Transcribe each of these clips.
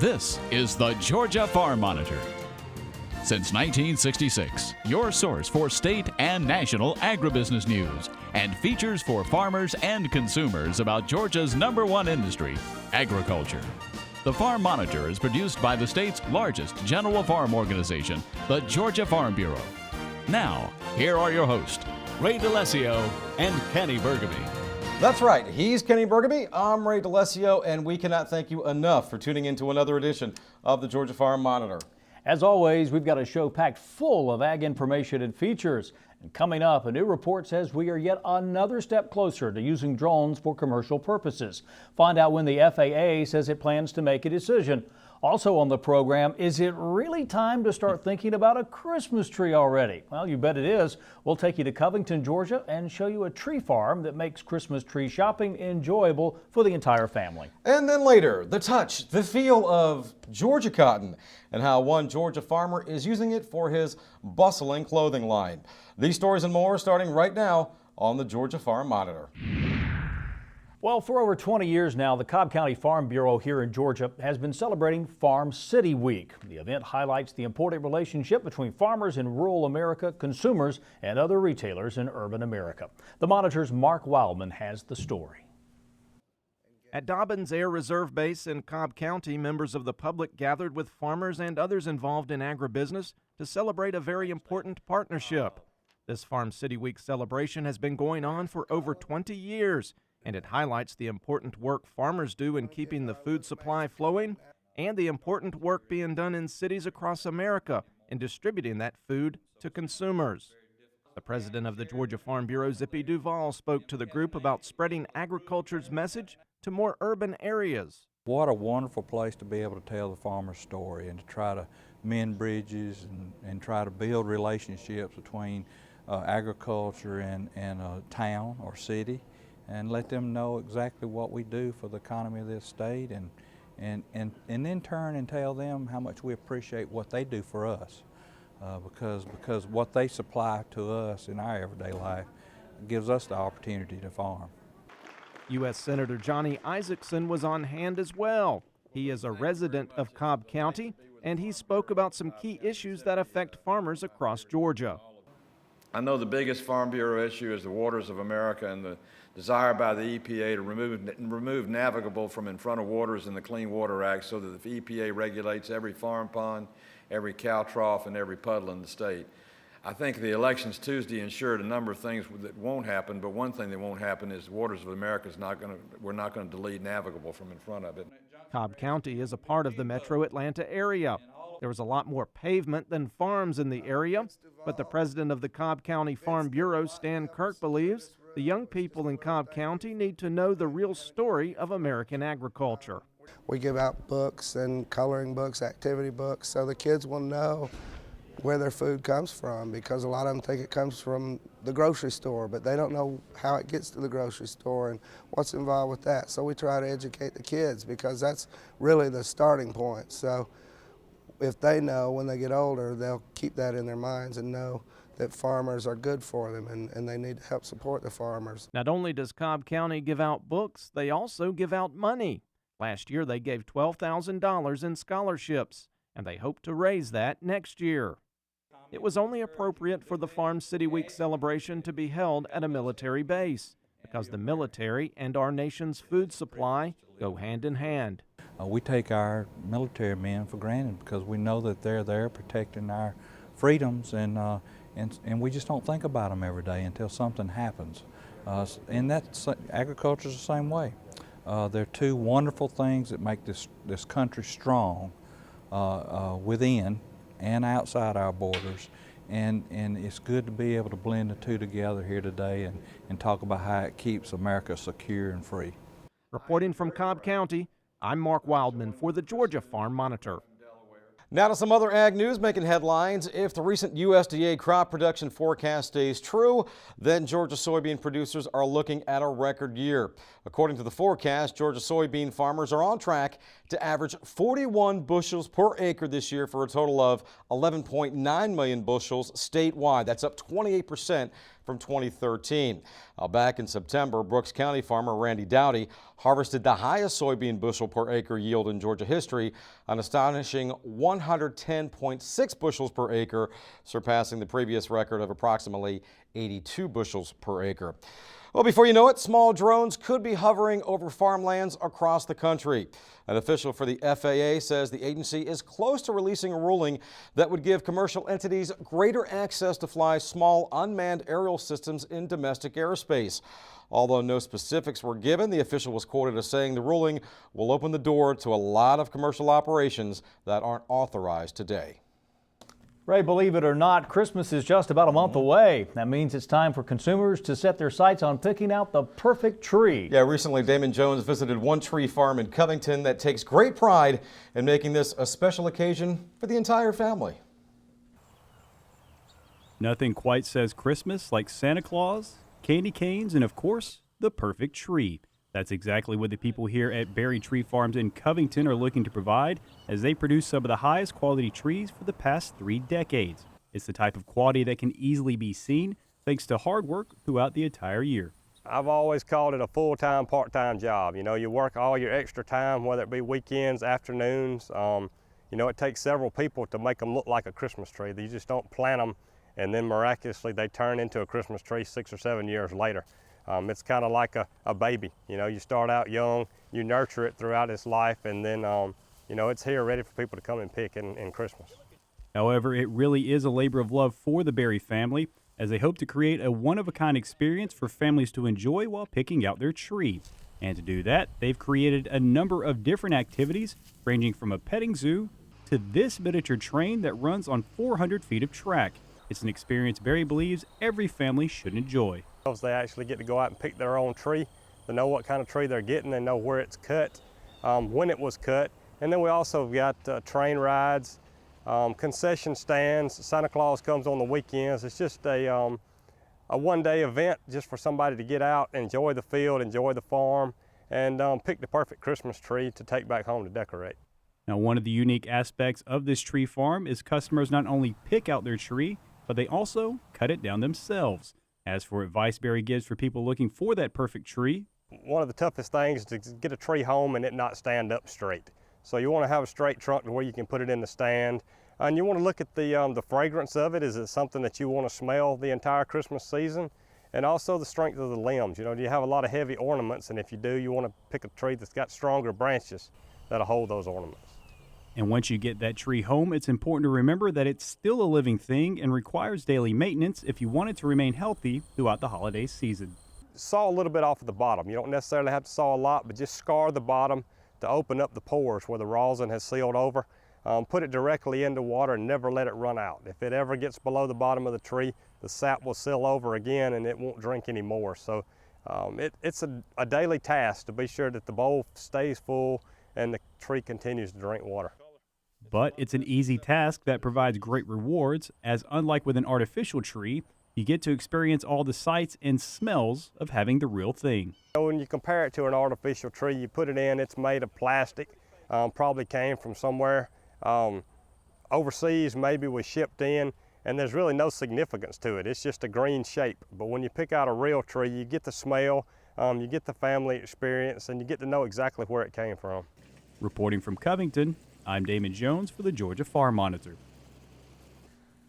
This is the Georgia Farm Monitor. Since 1966, your source for state and national agribusiness news and features for farmers and consumers about Georgia's #1 industry, agriculture. The Farm Monitor is produced by the state's largest general farm organization, the Georgia Farm Bureau. Now, here are your hosts, Ray DeLessio and Kenny Burgamy. That's right. He's Kenny Burgamy. I'm Ray DeLessio, and we cannot thank you enough for tuning into another edition of the Georgia Farm Monitor. As always, we've got a show packed full of ag information and features. And coming up, a new report says we are yet another step closer to using drones for commercial purposes. Find out when the FAA says it plans to make a decision. Also on the program, is it really time to start thinking about a Christmas tree already? Well, you bet it is. We'll take you to Covington, Georgia, and show you a tree farm that makes Christmas tree shopping enjoyable for the entire family. And then later, the touch, the feel of Georgia cotton, and how one Georgia farmer is using it for his bustling clothing line. These stories and more starting right now on the Georgia Farm Monitor. Well, for over 20 years now, the Cobb County Farm Bureau here in Georgia has been celebrating Farm City Week. The event highlights the important relationship between farmers in rural America, consumers, and other retailers in urban America. The Monitor's Mark Wildman has the story. At Dobbins Air Reserve Base in Cobb County, members of the public gathered with farmers and others involved in agribusiness to celebrate a very important partnership. This Farm City Week celebration has been going on for over 20 years. And it highlights the important work farmers do in keeping the food supply flowing and the important work being done in cities across America in distributing that food to consumers. The president of the Georgia Farm Bureau, ZIPPY DUVALL, spoke to the group about spreading agriculture's message to more urban areas. What a wonderful place to be able to tell the farmer's story and to try to mend bridges and try to build relationships between agriculture and a town or city, and let them know exactly what we do for the economy of this state, and in turn and tell them how much we appreciate what they do for us, because what they supply to us in our everyday life gives us the opportunity to farm. U.S. Senator Johnny Isakson was on hand as well. He is a resident of Cobb County, and he spoke about some key issues that affect farmers across Georgia. I know the biggest Farm Bureau issue is the waters of America and the desire by the EPA to remove navigable from in front of waters in the Clean Water Act so that the EPA regulates every farm pond, every cow trough, and every puddle in the state. I think the elections Tuesday ensured a number of things that won't happen, but one thing that won't happen is the waters of America we're not going to delete navigable from in front of it. Cobb County is a part of the metro Atlanta area. There was a lot more pavement than farms in the area, but the president of the Cobb County Farm Bureau, Stan Kirk, believes the young people in Cobb County need to know the real story of American agriculture. We give out books and coloring books, activity books, so the kids will know where their food comes from, because a lot of them think it comes from the grocery store, but they don't know how it gets to the grocery store and what's involved with that. So we try to educate the kids, because that's really the starting point. So if they know when they get older, they'll keep that in their minds and know that farmers are good for them, and they need to help support the farmers. Not only does Cobb County give out books, they also give out money. Last year they gave $12,000 in scholarships, and they hope to raise that next year. It was only appropriate for the Farm City Week celebration to be held at a military base, because the military and our nation's food supply go hand in hand. We take our military men for granted because we know that they're there protecting our freedoms, and we just don't think about them every day until something happens. And agriculture's the same way. They're two wonderful things that make this country strong within and outside our borders, and it's good to be able to blend the two together here today and talk about how it keeps America secure and free. Reporting from Cobb County, I'm Mark Wildman for the Georgia Farm Monitor. Now to some other ag news making headlines. If the recent USDA crop production forecast stays true, then Georgia soybean producers are looking at a record year. According to the forecast, Georgia soybean farmers are on track to average 41 bushels per acre this year for a total of 11.9 million bushels statewide. That's up 28% from 2013. Back in September, Brooks County farmer Randy Dowdy harvested the highest soybean bushel per acre yield in Georgia history, an astonishing 110.6 bushels per acre, surpassing the previous record of approximately 82 bushels per acre. Well, before you know it, small drones could be hovering over farmlands across the country. An official for the FAA says the agency is close to releasing a ruling that would give commercial entities greater access to fly small unmanned aerial systems in domestic airspace. Although no specifics were given, the official was quoted as saying the ruling will open the door to a lot of commercial operations that aren't authorized today. Ray, believe it or not, Christmas is just about a month away. That means it's time for consumers to set their sights on picking out the perfect tree. Yeah, recently Damon Jones visited one tree farm in Covington that takes great pride in making this a special occasion for the entire family. Nothing quite says Christmas like Santa Claus, candy canes, and of course, the perfect tree. That's exactly what the people here at Berry Tree Farms in Covington are looking to provide, as they produce some of the highest quality trees for the past 3 decades. It's the type of quality that can easily be seen thanks to hard work throughout the entire year. I've always called it a full-time, part-time job. You know, you work all your extra time, whether it be weekends, afternoons. You know, it takes several people to make them look like a Christmas tree. You just don't plant them and then miraculously they turn into a Christmas tree 6 or 7 years later. It's kind of like a baby. You know, you start out young, you nurture it throughout its life, and then, you know, it's here ready for people to come and pick in Christmas. However, it really is a labor of love for the Berry family, as they hope to create a one-of-a-kind experience for families to enjoy while picking out their tree. And to do that, they've created a number of different activities, ranging from a petting zoo to this miniature train that runs on 400 feet of track. It's an experience Berry believes every family should enjoy. They actually get to go out and pick their own tree. They know what kind of tree they're getting. They know where it's cut, when it was cut. And then we also got train rides, concession stands. Santa Claus comes on the weekends. It's just a one-day event just for somebody to get out, enjoy the field, enjoy the farm, and pick the perfect Christmas tree to take back home to decorate. Now, one of the unique aspects of this tree farm is customers not only pick out their tree, but they also cut it down themselves. As for advice Berry gives for people looking for that perfect tree, one of the toughest things is to get a tree home and it not stand up straight. So you want to have a straight trunk to where you can put it in the stand. And you want to look at the fragrance of it. Is it something that you want to smell the entire Christmas season? And also the strength of the limbs. You know, do you have a lot of heavy ornaments? And if you do, you want to pick a tree that's got stronger branches that'll hold those ornaments. And once you get that tree home, it's important to remember that it's still a living thing and requires daily maintenance if you want it to remain healthy throughout the holiday season. Saw a little bit off of the bottom. You don't necessarily have to saw a lot, but just scar the bottom to open up the pores where the rosin has sealed over. Put it directly into water and never let it run out. If it ever gets below the bottom of the tree, the sap will seal over again and it won't drink anymore. So it's a daily task to be sure that the bowl stays full and the tree continues to drink water. But it's an easy task that provides great rewards, as unlike with an artificial tree, you get to experience all the sights and smells of having the real thing. When you compare it to an artificial tree, you put it in, it's made of plastic, probably came from somewhere overseas, maybe was shipped in, and there's really no significance to it. It's just a green shape. But when you pick out a real tree, you get the smell, you get the family experience, and you get to know exactly where it came from. Reporting from Covington, I'm Damon Jones for the Georgia Farm Monitor.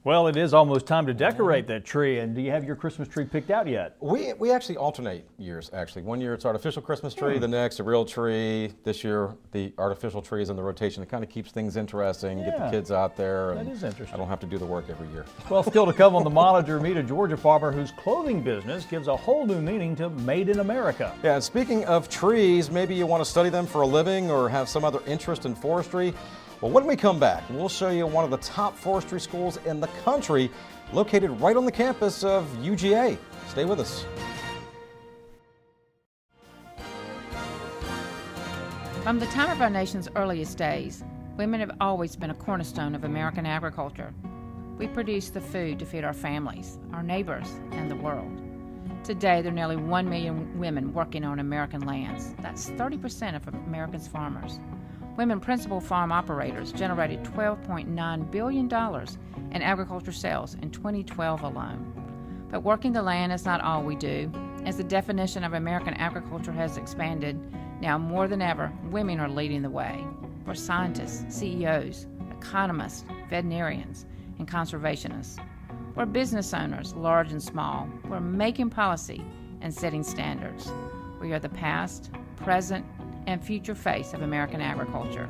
Well, it is almost time to decorate that tree. And do you have your Christmas tree picked out yet? We actually alternate years, actually. One year it's artificial Christmas tree, the next a real tree. This year the artificial tree is in the rotation. It kind of keeps things interesting, get the kids out there. And that is interesting. I don't have to do the work every year. Well, still to come on the Monitor, meet a Georgia farmer whose clothing business gives a whole new meaning to Made in America. Yeah, and speaking of trees, maybe you want to study them for a living or have some other interest in forestry. Well, when we come back, we'll show you one of the top forestry schools in the country, located right on the campus of UGA. Stay with us. From the time of our nation's earliest days, women have always been a cornerstone of American agriculture. We produce the food to feed our families, our neighbors, and the world. Today, there are nearly 1 million women working on American lands. That's 30% of America's farmers. Women principal farm operators generated $12.9 billion in agriculture sales in 2012 alone. But working the land is not all we do. As the definition of American agriculture has expanded, now more than ever, women are leading the way. We're scientists, CEOs, economists, veterinarians, and conservationists. We're business owners, large and small. We're making policy and setting standards. We are the past, present, and future face of American agriculture.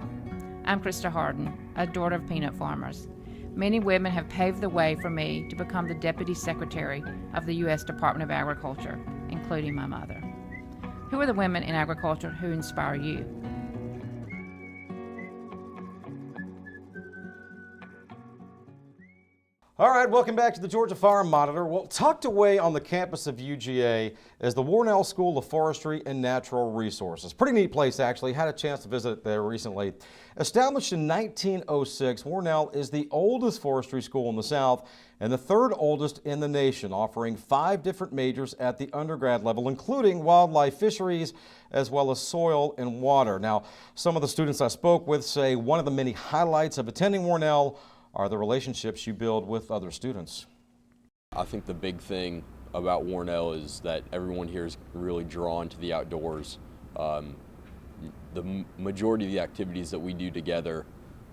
I'm KRYSTA Harden, a daughter of peanut farmers. Many women have paved the way for me to become the Deputy Secretary of the U.S. Department of Agriculture, including my mother. Who are the women in agriculture who inspire you? All right, welcome back to the Georgia Farm Monitor. Well, tucked away on the campus of UGA is the Warnell School of Forestry and Natural Resources. Pretty neat place, actually. Had a chance to visit it there recently. Established in 1906, Warnell is the oldest forestry school in the South and the third oldest in the nation, offering 5 different majors at the undergrad level, including wildlife fisheries, as well as soil and water. Now, some of the students I spoke with say one of the many highlights of attending Warnell are the relationships you build with other students. I think the big thing about Warnell is that everyone here is really drawn to the outdoors. The majority of the activities that we do together,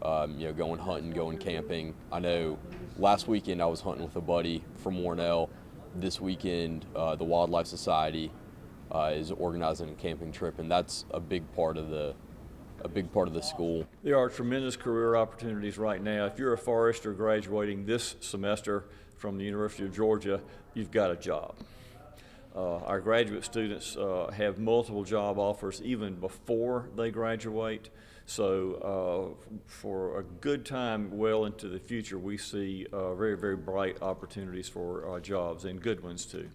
going hunting, going camping. I know last weekend I was hunting with a buddy from Warnell. This weekend, the Wildlife Society is organizing a camping trip, and that's a big part of the school. There are tremendous career opportunities right now. If you're a forester graduating this semester from the University of Georgia, you've got a job. Our graduate students have multiple job offers even before they graduate. So for a good time well into the future, we see very, very bright opportunities for jobs, and good ones too.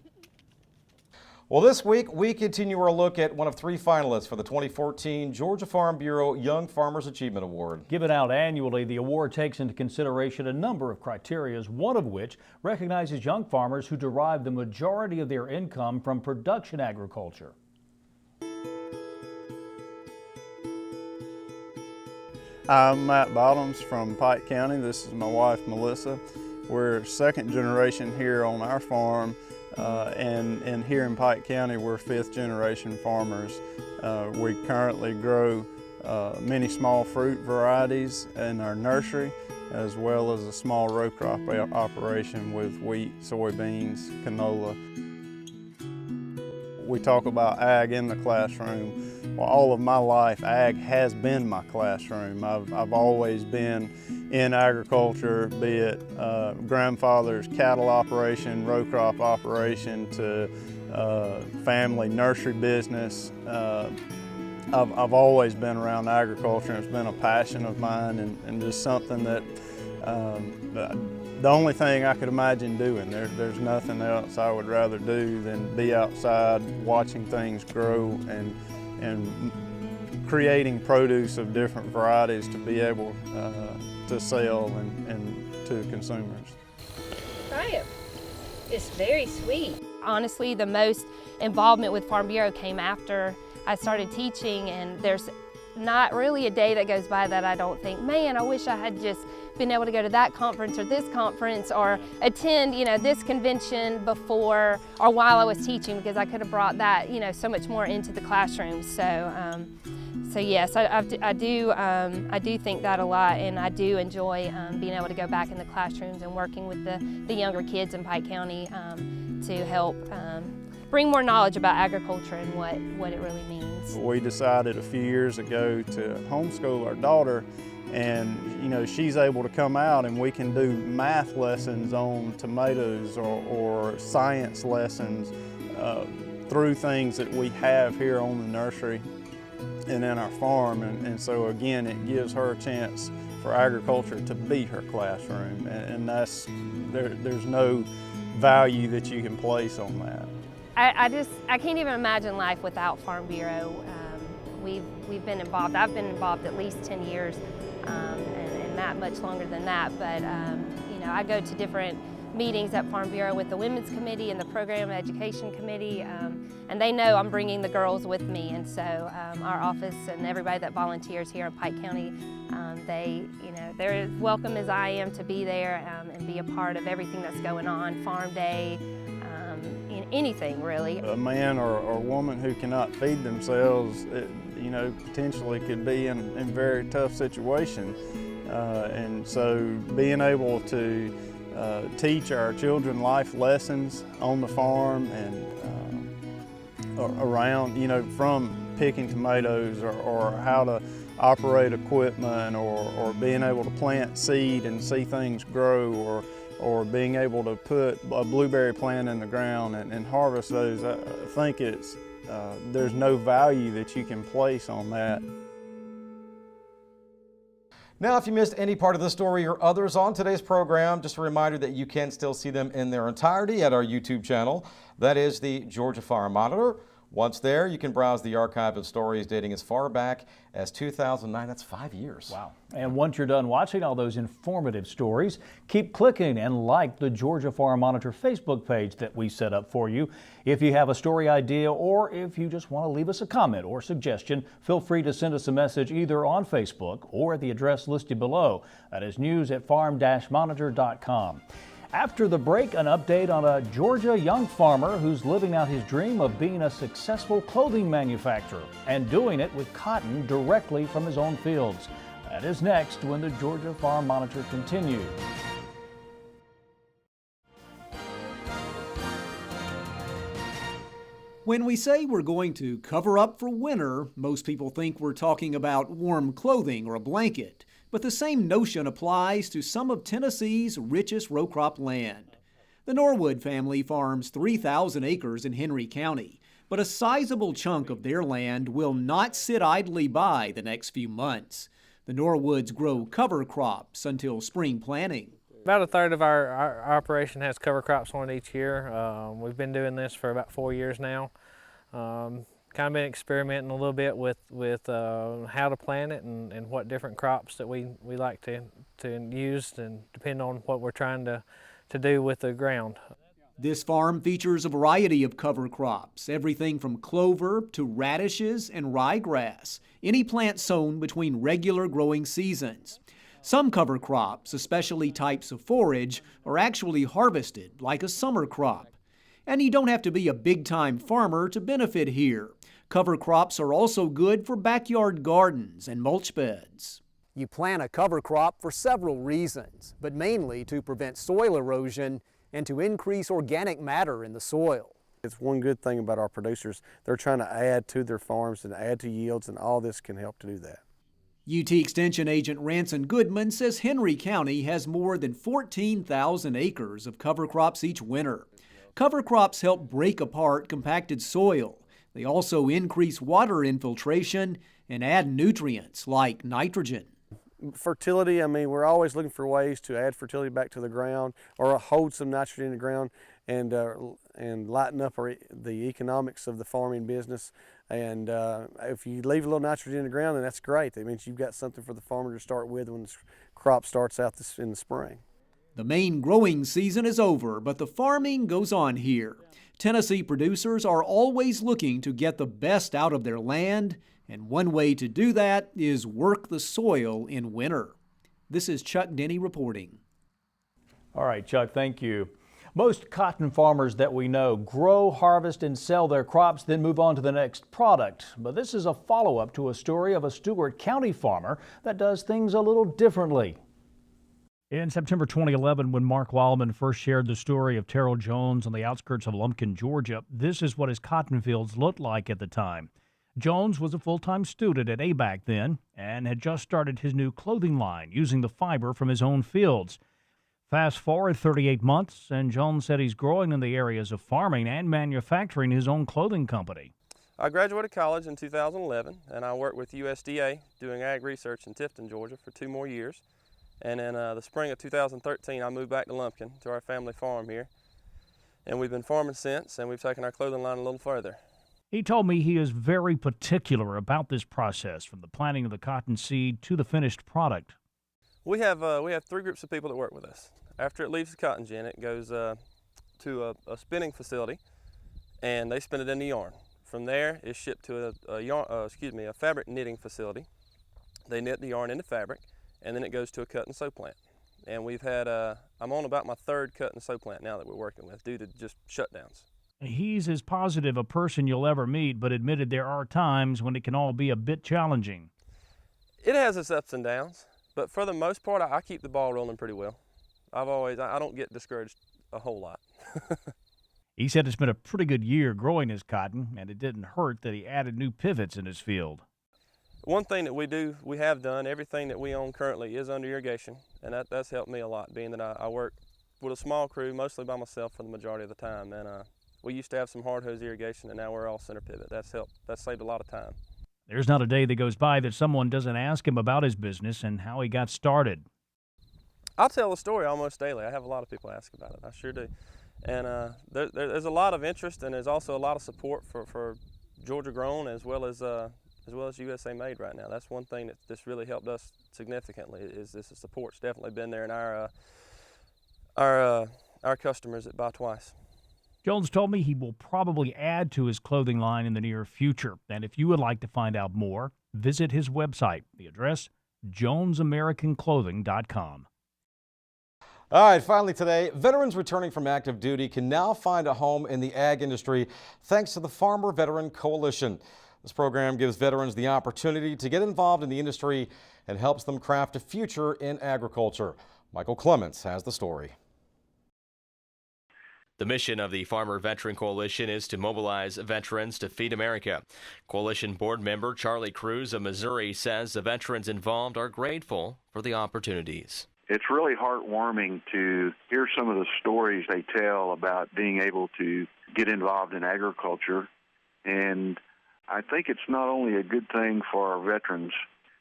Well, this week we continue our look at one of 3 finalists for the 2014 Georgia Farm Bureau Young Farmers Achievement Award. Given out annually, the award takes into consideration a number of criteria, one of which recognizes young farmers who derive the majority of their income from production agriculture. I'm Matt Bottoms from Pike County. This is my wife, Melissa. We're second generation here on our farm. And here in Pike County, we're 5th generation farmers. We currently grow many small fruit varieties in our nursery, as well as a small row crop operation with wheat, soybeans, canola. We talk about ag in the classroom. Well, all of my life, ag has been my classroom. I've always been in agriculture, be it grandfather's cattle operation, row crop operation, to family nursery business. I've always been around agriculture, and it's been a passion of mine, and just something that the only thing I could imagine doing. There's nothing else I would rather do than be outside watching things grow and creating produce of different varieties to be able to sell and to consumers. Try it. It's very sweet. Honestly, the most involvement with Farm Bureau came after I started teaching, and there's not really a day that goes by that I don't think, man, I wish I had just been able to go to that conference or this conference or attend, this convention before or while I was teaching, because I could have brought that, so much more into the classroom. So yes, I do think that a lot, and I do enjoy being able to go back in the classrooms and working with the younger kids in Pike County to help bring more knowledge about agriculture and what it really means. We decided a few years ago to homeschool our daughter, and she's able to come out and we can do math lessons on tomatoes or science lessons through things that we have here on the nursery and in our farm, and so again it gives her a chance for agriculture to be her classroom, and that's there's no value that you can place on that. I can't even imagine life without Farm Bureau. We've been involved. I've been involved at least 10 years, and Matt much longer than that. But I go to different meetings at Farm Bureau with the Women's Committee and the Program Education Committee, and they know I'm bringing the girls with me. And so our office and everybody that volunteers here in Pike County, they're as welcome as I am to be there and be a part of everything that's going on. Farm Day. anything really. A man or woman who cannot feed themselves, you know, potentially could be in a very tough situation. And so being able to teach our children life lessons on the farm and around, you know, from picking tomatoes or how to operate equipment or being able to plant seed and see things grow or being able to put a blueberry plant in the ground and harvest those, I think there's no value that you can place on that. Now, if you missed any part of the story or others on today's program, just a reminder that you can still see them in their entirety at our YouTube channel. That is the Georgia Farm Monitor. Once there, you can browse the archive of stories dating as far back as 2009. That's 5 years. Wow. And once you're done watching all those informative stories, keep clicking and like the Georgia Farm Monitor Facebook page that we set up for you. If you have a story idea or if you just want to leave us a comment or suggestion, feel free to send us a message either on Facebook or at the address listed below. That is news@farm-monitor.com. After the break, an update on a Georgia young farmer who's living out his dream of being a successful clothing manufacturer and doing it with cotton directly from his own fields. That is next when the Georgia Farm Monitor continues. When we say we're going to cover up for winter, most people think we're talking about warm clothing or a blanket. But the same notion applies to some of Tennessee's richest row crop land. The Norwood family farms 3,000 acres in Henry County, but a sizable chunk of their land will not sit idly by the next few months. The Norwoods grow cover crops until spring planting. About a third of our operation has cover crops on it each year. We've been doing this for about 4 years now. Kind of been experimenting a little bit with how to plant it and what different crops that we like to use, and depend on what we're trying to do with the ground. This farm features a variety of cover crops, everything from clover to radishes and ryegrass, any plant sown between regular growing seasons. Some cover crops, especially types of forage, are actually harvested like a summer crop. And you don't have to be a big-time farmer to benefit here. Cover crops are also good for backyard gardens and mulch beds. You plant a cover crop for several reasons, but mainly to prevent soil erosion and to increase organic matter in the soil. It's one good thing about our producers. They're trying to add to their farms and add to yields, and all this can help to do that. UT Extension Agent RANSON GOODMAN says Henry County has more than 14,000 acres of cover crops each winter. Cover crops help break apart compacted soil. They also increase water infiltration and add nutrients like nitrogen. Fertility, I mean, we're always looking for ways to add fertility back to the ground or hold some nitrogen in the ground and lighten up the economics of the farming business. And if you leave a little nitrogen in the ground, then that's great. That means you've got something for the farmer to start with when the crop starts out in the spring. The main growing season is over, but the farming goes on here. Tennessee producers are always looking to get the best out of their land, and one way to do that is work the soil in winter. This is Chuck Denny reporting. All right, Chuck, thank you. Most cotton farmers that we know grow, harvest, and sell their crops, then move on to the next product. But this is a follow-up to a story of a Stewart County farmer that does things a little differently. In September 2011, when Mark Wildman first shared the story of Terrell Jones on the outskirts of Lumpkin, Georgia, this is what his cotton fields looked like at the time. Jones was a full-time student at ABAC then and had just started his new clothing line using the fiber from his own fields. Fast forward 38 months, and Jones said he's growing in the areas of farming and manufacturing his own clothing company. I graduated college in 2011, and I worked with USDA doing ag research in Tifton, Georgia for 2 more years. And in the spring of 2013, I moved back to Lumpkin, to our family farm here. And we've been farming since, and we've taken our clothing line a little further. He told me he is very particular about this process, from the planting of the cotton seed to the finished product. We have 3 groups of people that work with us. After it leaves the cotton gin, it goes to a spinning facility, and they spin it into yarn. From there, it's shipped to a fabric knitting facility. They knit the yarn into fabric, and then it goes to a cut and sew plant. And we've had, I'm on about my 3rd cut and sew plant now that we're working with due to just shutdowns. He's as positive a person you'll ever meet, but admitted there are times when it can all be a bit challenging. It has its ups and downs, but for the most part, I keep the ball rolling pretty well. I don't get discouraged a whole lot. He said it's been a pretty good year growing his cotton, and it didn't hurt that he added new pivots in his field. One thing that we have done, everything that we own currently is under irrigation, and that's helped me a lot, being that I work with a small crew, mostly by myself for the majority of the time. And we used to have some hard hose irrigation, and now we're all center pivot. That's saved a lot of time. There's not a day that goes by that someone doesn't ask him about his business and how he got started. I'll tell the story almost daily. I have a lot of people ask about it. I sure do. And there's a lot of interest, and there's also a lot of support for Georgia grown as well as USA made right now. That's one thing that's really helped us significantly. Is this support's definitely been there in our customers that buy twice. Jones told me he will probably add to his clothing line in the near future. And if you would like to find out more, visit his website. The address, jonesamericanclothing.com. All right, finally today, veterans returning from active duty can now find a home in the ag industry thanks to the Farmer Veteran Coalition. This program gives veterans the opportunity to get involved in the industry and helps them craft a future in agriculture. Michael Clements has the story. The mission of the Farmer Veteran Coalition is to mobilize veterans to feed America. Coalition board member Charlie KRUSE of Missouri says the veterans involved are grateful for the opportunities. It's really heartwarming to hear some of the stories they tell about being able to get involved in agriculture. And I think it's not only a good thing for our veterans,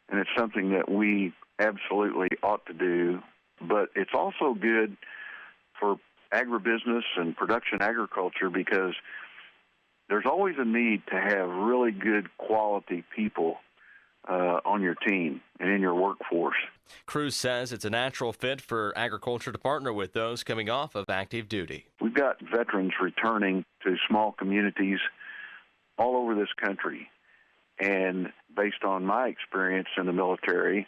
and it's something that we absolutely ought to do, but it's also good for agribusiness and production agriculture because there's always a need to have really good quality people on your team and in your workforce. KRUSE says it's a natural fit for agriculture to partner with those coming off of active duty. We've got veterans returning to small communities all over this country, and based on my experience in the military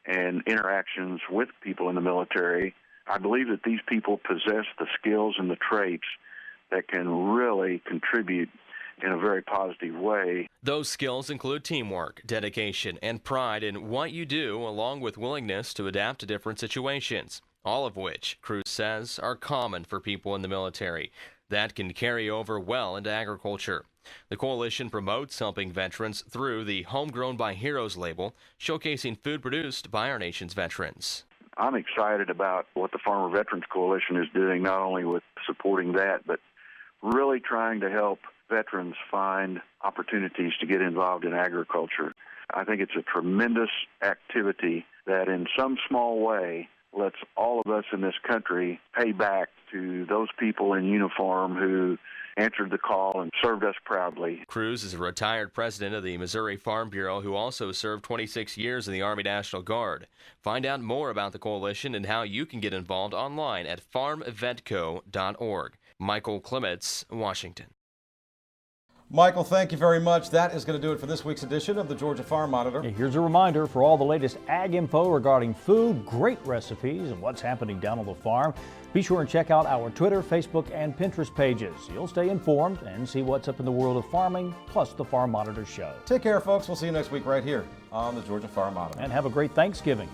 and interactions with people in the military, I believe that these people possess the skills and the traits that can really contribute in a very positive way. Those skills include teamwork, dedication, and pride in what you do, along with willingness to adapt to different situations, all of which, KRUSE says, are common for people in the military. That can carry over well into agriculture. The coalition promotes helping veterans through the Homegrown by Heroes label, showcasing food produced by our nation's veterans. I'm excited about what the Farmer Veterans Coalition is doing, not only with supporting that, but really trying to help veterans find opportunities to get involved in agriculture. I think it's a tremendous activity that in some small way lets all of us in this country pay back to those people in uniform who answered the call and served us proudly. KRUSE is a retired president of the Missouri Farm Bureau who also served 26 years in the Army National Guard. Find out more about the coalition and how you can get involved online at farmvetco.org. Michael Clements, Washington. Michael, thank you very much. That is going to do it for this week's edition of the Georgia Farm Monitor. Here's a reminder for all the latest ag info regarding food, great recipes, and what's happening down on the farm. Be sure and check out our Twitter, Facebook, and Pinterest pages. You'll stay informed and see what's up in the world of farming, plus the Farm Monitor Show. Take care, folks. We'll see you next week right here on the Georgia Farm Monitor. And have a great Thanksgiving.